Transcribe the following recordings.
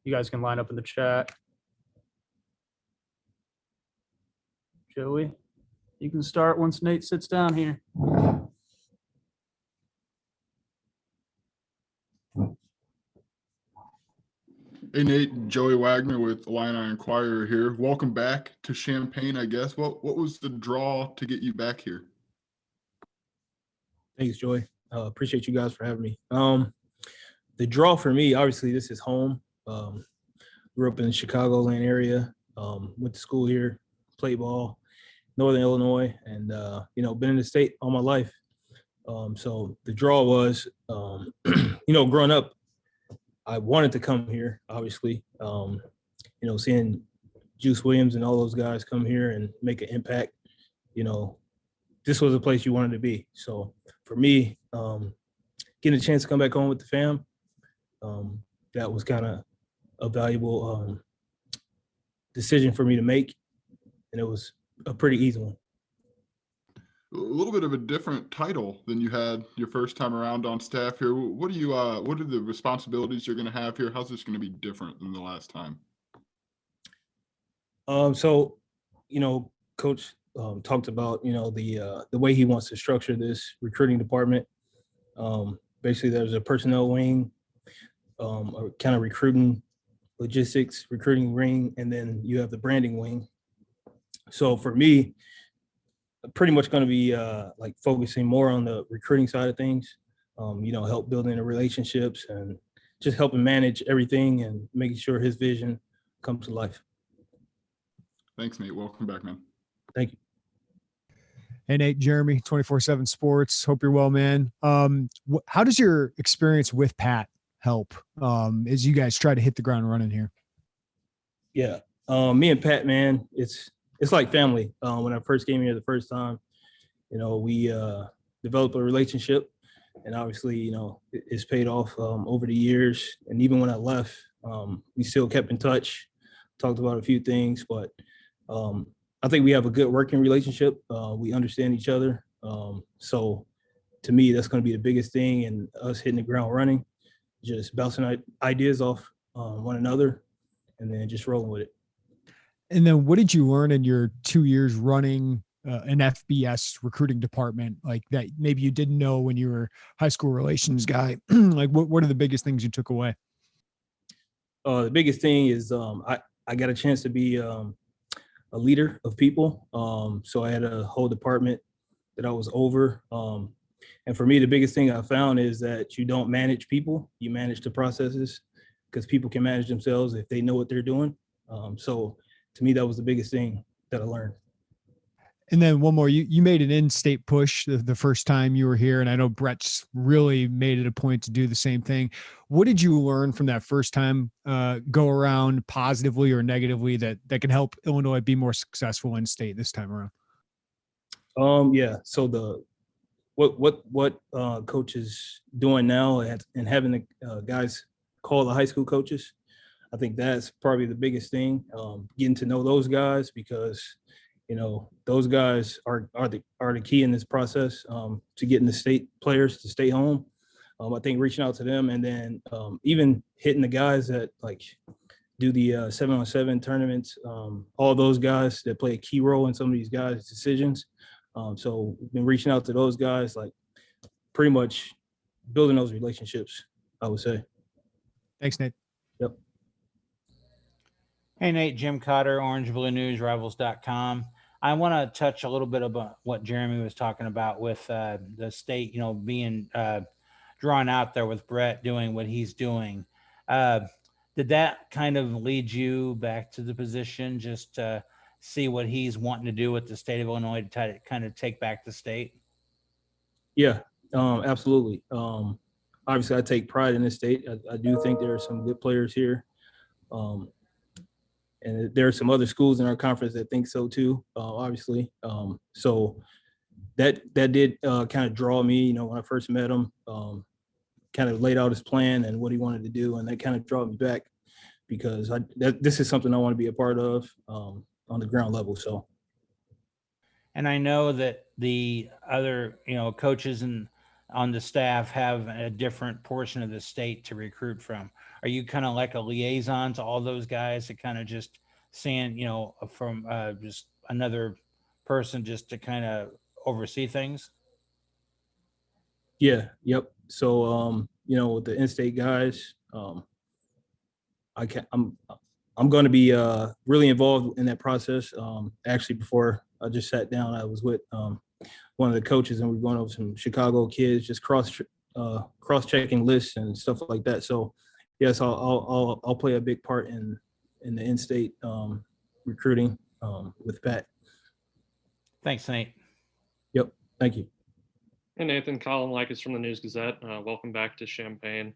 You guys can line up in the chat. Joey, you can start once Nate sits down here. Hey Nate, Joey Wagner with Illini Inquirer here. Welcome back to Champaign, I guess. What was the draw to get you back here? Thanks, Joey. Appreciate you guys for having me. The draw for me, obviously, this is home. Grew up in the Chicagoland area. Went to school here, played ball, Northern Illinois, and been in the state all my life. So the draw was, growing up, I wanted to come here, obviously. Seeing Juice Williams and all those guys come here and make an impact, this was a place you wanted to be. So for me, getting a chance to come back home with the fam, that was kind of a valuable decision for me to make, and it was a pretty easy one. A little bit of a different title than you had your first time around on staff here. What are the responsibilities you're going to have here? How's this going to be different than the last time? Coach talked about, the way he wants to structure this recruiting department. Basically, there's a personnel wing, a kind of recruiting logistics, recruiting wing, and then you have the branding wing. So for me, pretty much going to be focusing more on the recruiting side of things, help building the relationships and just helping manage everything and making sure his vision comes to life. Thanks, Nate. Welcome back, man. Thank you. Hey, Nate, Jeremy, 24/7 Sports. Hope you're well, man. How does your experience with Pat help as you guys try to hit the ground running here? Yeah, me and Pat, man, it's like family. When I first came here the first time, we developed a relationship, and obviously, it's paid off over the years. And even when I left, we still kept in touch, talked about a few things, but I think we have a good working relationship. We understand each other. So to me, that's going to be the biggest thing, and us hitting the ground running, just bouncing ideas off one another, and then just rolling with it. And then what did you learn in your 2 years running an FBS recruiting department, like that maybe you didn't know when you were high school relations guy? Like what are the biggest things you took away? The biggest thing is I got a chance to be a leader of people. So I had a whole department that I was over. And for me, the biggest thing I found is that you don't manage people, you manage the processes, because people can manage themselves if they know what they're doing. So to me, that was the biggest thing that I learned. And then one more, you made an in-state push the first time you were here. And I know Brett's really made it a point to do the same thing. What did you learn from that first time go around, positively or negatively, that can help Illinois be more successful in state this time around? So what coach is doing now and having the guys call the high school coaches, I think that's probably the biggest thing, getting to know those guys, because those guys are the key in this process to getting the state players to stay home. I think reaching out to them, and then even hitting the guys that do the 7-on-7 tournaments, all those guys that play a key role in some of these guys' decisions. So we've been reaching out to those guys, pretty much building those relationships, I would say. Thanks, Nate. Yep. Hey, Nate, Jim Cotter, Orange Blue News, Rivals.com. I want to touch a little bit about what Jeremy was talking about with the state, being drawn out there with Bret doing what he's doing. Did that kind of lead you back to the position just to see what he's wanting to do with the state of Illinois to try to kind of take back the state? Yeah, absolutely. Obviously, I take pride in this state. I do think there are some good players here. And there are some other schools in our conference that think so too, obviously. So that did kind of draw me, when I first met him, kind of laid out his plan and what he wanted to do. And that kind of drew me back, because this is something I want to be a part of on the ground level. So. And I know that the other, coaches and on the staff have a different portion of the state to recruit from? Are you kind of like a liaison to all those guys that kind of just saying, from just another person just to kind of oversee things? Yeah. Yep. So, with the in-state guys, I'm going to be really involved in that process. Actually, before I just sat down, I was with one of the coaches, and we're going over some Chicago kids, just cross-checking lists and stuff like that. So, yes, I'll play a big part in the in-state recruiting with Pat. Thanks, Nate. Yep. Thank you. Hey, Nathan, Colin Likas from the News Gazette. Welcome back to Champaign.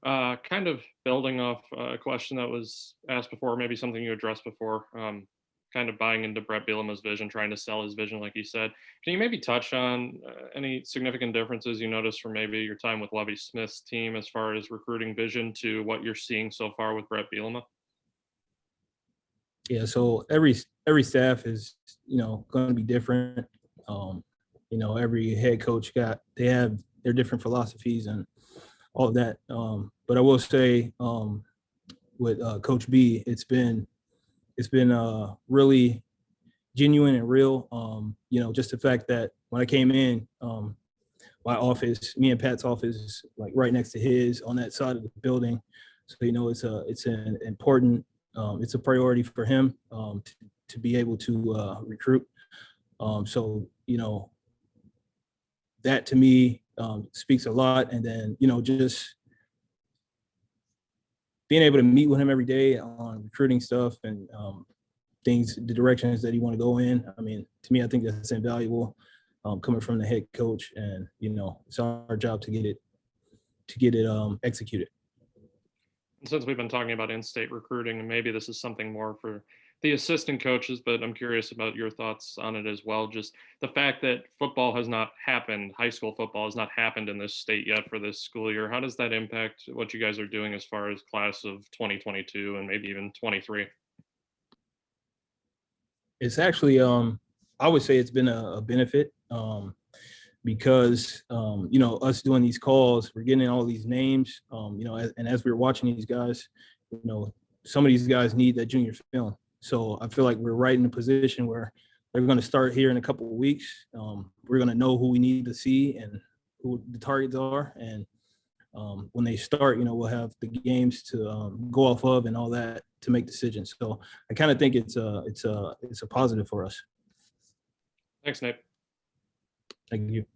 Kind of building off a question that was asked before, maybe something you addressed before, kind of buying into Bret Bielema's vision, trying to sell his vision, like you said. Can you maybe touch on any significant differences you noticed from maybe your time with Lovie Smith's team as far as recruiting vision to what you're seeing so far with Bret Bielema? Yeah, so every staff is, going to be different. Every head coach they have their different philosophies and all of that. But I will say with Coach B, it's been really genuine and real. Just the fact that when I came in, my office, me and Pat's office is like right next to his on that side of the building. So, it's an important, it's a priority for him to be able to recruit. So, that to me speaks a lot. And then, just being able to meet with him every day on recruiting stuff and things, the directions that he want to go in. I mean, to me, I think that's invaluable coming from the head coach, and, it's our job to get it executed. Since we've been talking about in-state recruiting, and maybe this is something more for the assistant coaches, but I'm curious about your thoughts on it as well. Just the fact that football has not happened, high school football has not happened in this state yet for this school year. How does that impact what you guys are doing as far as class of 2022 and maybe even 23? It's actually, I would say it's been a benefit because, us doing these calls, we're getting all these names, and as we're watching these guys, some of these guys need that junior film. So I feel like we're right in a position where they're going to start here in a couple of weeks. We're going to know who we need to see and who the targets are. And when they start, we'll have the games to go off of and all that to make decisions. So I kind of think it's a positive for us. Thanks, Nate. Thank you.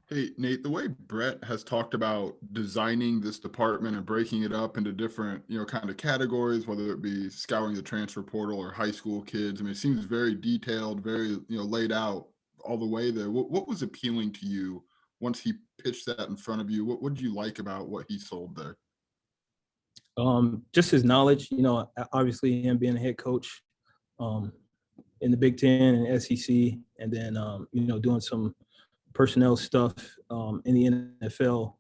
Hey, Nate, the way Bret has talked about designing this department and breaking it up into different, kind of categories, whether it be scouring the transfer portal or high school kids. I mean, it seems very detailed, very, laid out all the way there. What was appealing to you once he pitched that in front of you? What did you like about what he sold there? Just his knowledge, obviously him being a head coach in the Big Ten and SEC, and then, doing some personnel stuff in the NFL,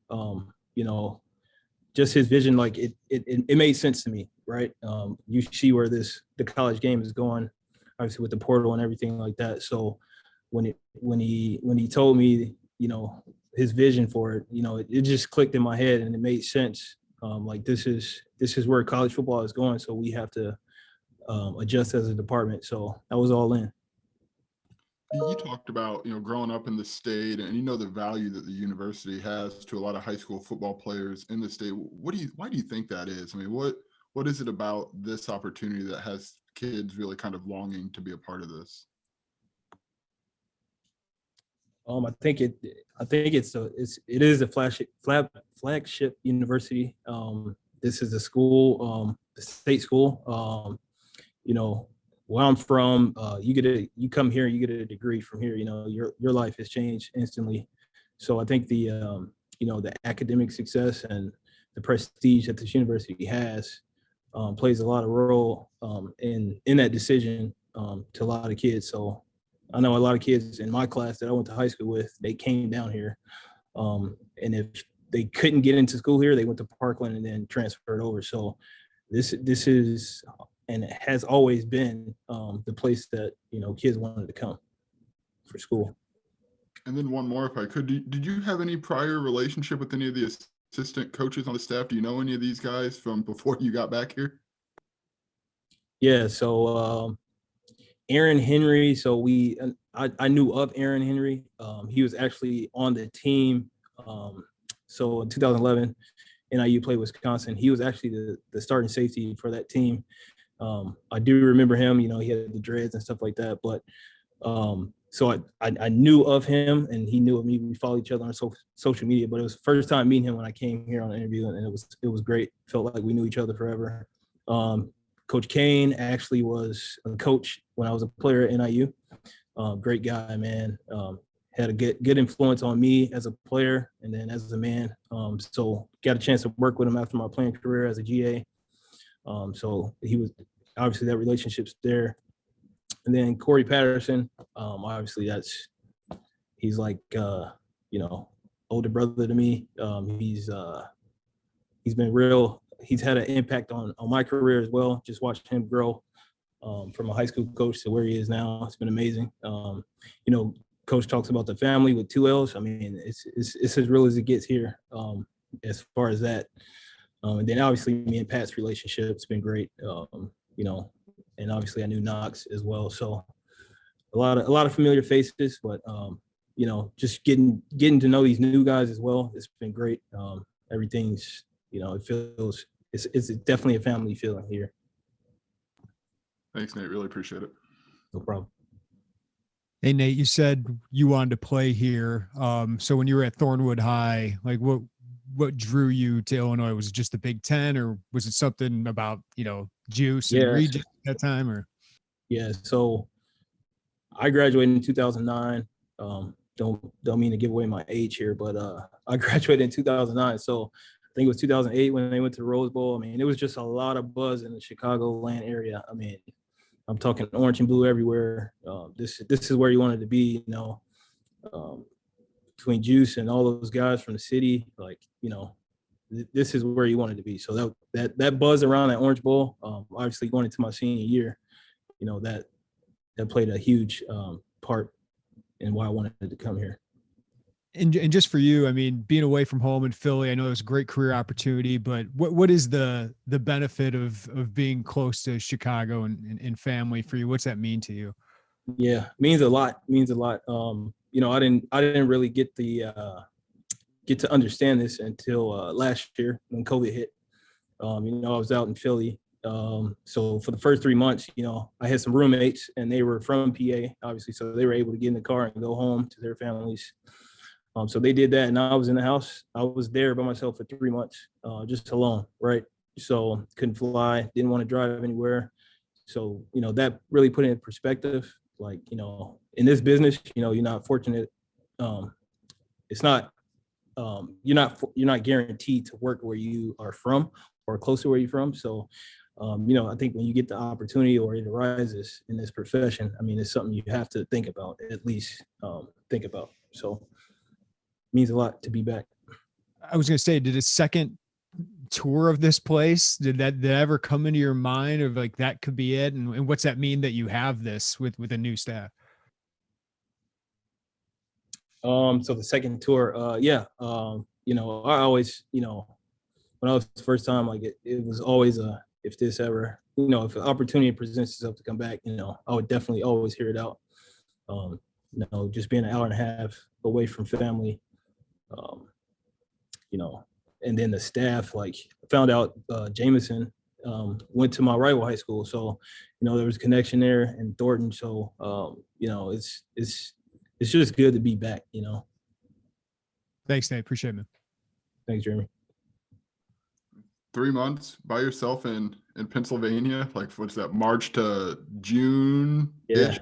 just his vision, like it made sense to me, right? You see where the college game is going, obviously with the portal and everything like that. So when he told me, his vision for it, it just clicked in my head and it made sense. Like this is where college football is going, so we have to adjust as a department. So I was all in. You talked about, growing up in the state and, the value that the university has to a lot of high school football players in the state. Why do you think that is? I mean, what is it about this opportunity that has kids really kind of longing to be a part of this? I think it is a flagship university. This is a school, the state school. Where I'm from, you come here, you get a degree from here. Your life has changed instantly. So I think the academic success and the prestige that this university has plays a lot of role in that decision to a lot of kids. So I know a lot of kids in my class that I went to high school with, they came down here, and if they couldn't get into school here, they went to Parkland and then transferred over. So this is, and it has always been the place that kids wanted to come for school. And then one more, if I could, did you have any prior relationship with any of the assistant coaches on the staff? Do you know any of these guys from before you got back here? Yeah. So Aaron Henry. So I knew of Aaron Henry. He was actually on the team. So in 2011, NIU played Wisconsin. He was actually the starting safety for that team. I do remember him. You know, he had the dreads and stuff like that. But so I knew of him, and he knew of me. We followed each other on social media. But it was the first time meeting him when I came here on the interview, and it was great. Felt like we knew each other forever. Coach Kane actually was a coach when I was a player at NIU. Great guy, man. Had a good influence on me as a player and then as a man. So got a chance to work with him after my playing career as a GA. So he was obviously that relationship's there. And then Corey Patterson, obviously he's like older brother to me. He's been real. He's had an impact on my career as well. Just watching him grow from a high school coach to where he is now. It's been amazing. Coach talks about the family with 2 L's. I mean, it's as real as it gets here as far as that. And then obviously me and Pat's relationship's been great. And obviously I knew Knox as well. So a lot of familiar faces, but just getting to know these new guys as well. It's been great. Everything's, it feels it's definitely a family feeling here. Thanks, Nate. Really appreciate it. No problem. Hey, Nate, you said you wanted to play here. So when you were at Thornwood High, like what drew you to Illinois? Was it just the Big Ten, or was it something about, juice and region at that time? Or yeah, so I graduated in 2009. Don't mean to give away my age here, but I graduated in 2009. So I think it was 2008 when they went to the Rose Bowl. I mean, it was just a lot of buzz in the Chicagoland area. I mean, I'm talking orange and blue everywhere. This is where you wanted to be, between Juice and all those guys from the city. Like, this is where you wanted to be. So that buzz around that Orange Bowl, obviously going into my senior year, that played a huge part in why I wanted to come here. And just for you, I mean, being away from home in Philly, I know it was a great career opportunity, but what is the benefit of being close to Chicago and family for you? What's that mean to you? Yeah, means a lot. I didn't really get to understand this until last year when COVID hit. I was out in Philly. So for the first 3 months, I had some roommates and they were from PA, obviously. So they were able to get in the car and go home to their families. So they did that, and I was in the house. I was there by myself for 3 months, just alone, right? So couldn't fly, didn't want to drive anywhere. So, that really put it in perspective. Like, in this business, you're not fortunate. It's not, you're not guaranteed to work where you are from or close to where you're from. So, I think when you get the opportunity or it arises in this profession, I mean, it's something you have to think about, at least think about. So means a lot to be back. I was going to say, did a second tour of this place, did that ever come into your mind of like, that could be it? And what's that mean that you have this with a new staff? So the second tour, I always, when I was the first time, like it was always if this ever, if an opportunity presents itself to come back, I would definitely always hear it out. Just being an hour and a half away from family, and then the staff, like I found out Jameson went to my rival high school. So, there was a connection there in Thornton. So, it's just good to be back, Thanks, Nate. Appreciate it, man. Thanks, Jeremy. 3 months by yourself in Pennsylvania, like what's that, March to June? Yeah.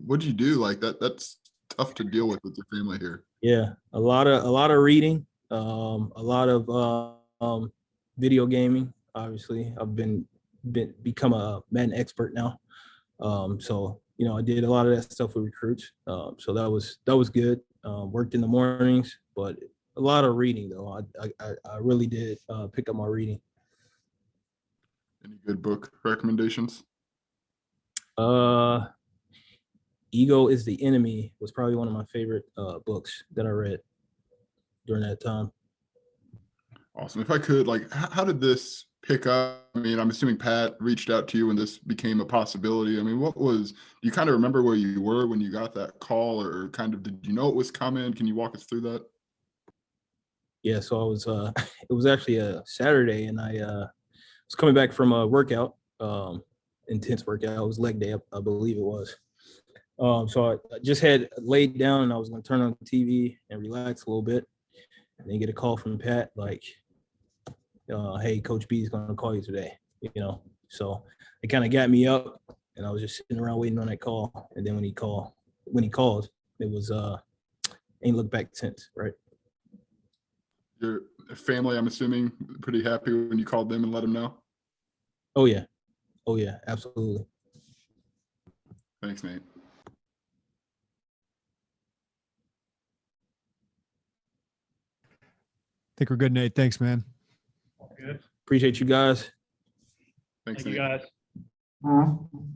What'd you do? Like that's tough to deal with your family here. Yeah, a lot of reading, a lot of video gaming. Obviously, I've become a Madden expert now. So I did a lot of that stuff with recruits. So that was good. Worked in the mornings, but a lot of reading though. I really did pick up my reading. Any good book recommendations? Ego is the Enemy was probably one of my favorite books that I read during that time. Awesome. If I could, like, how did this pick up? I mean, I'm assuming Pat reached out to you when this became a possibility. I mean, do you kind of remember where you were when you got that call, or kind of did you know it was coming? Can you walk us through that? Yeah, so I was it was actually a Saturday, and I was coming back from a workout, intense workout. It was leg day, I believe it was. So I just had laid down, and I was going to turn on the TV and relax a little bit, and then get a call from Pat like, "Hey, Coach B is going to call you today." So it kind of got me up, and I was just sitting around waiting on that call. And then when he called, it was ain't looked back since, right? Your family, I'm assuming, pretty happy when you called them and let them know. Oh yeah, absolutely. Thanks, Nate. I think we're good, Nate. Thanks, man. Good. Appreciate you guys. Thanks, Thank you, Nate. guys.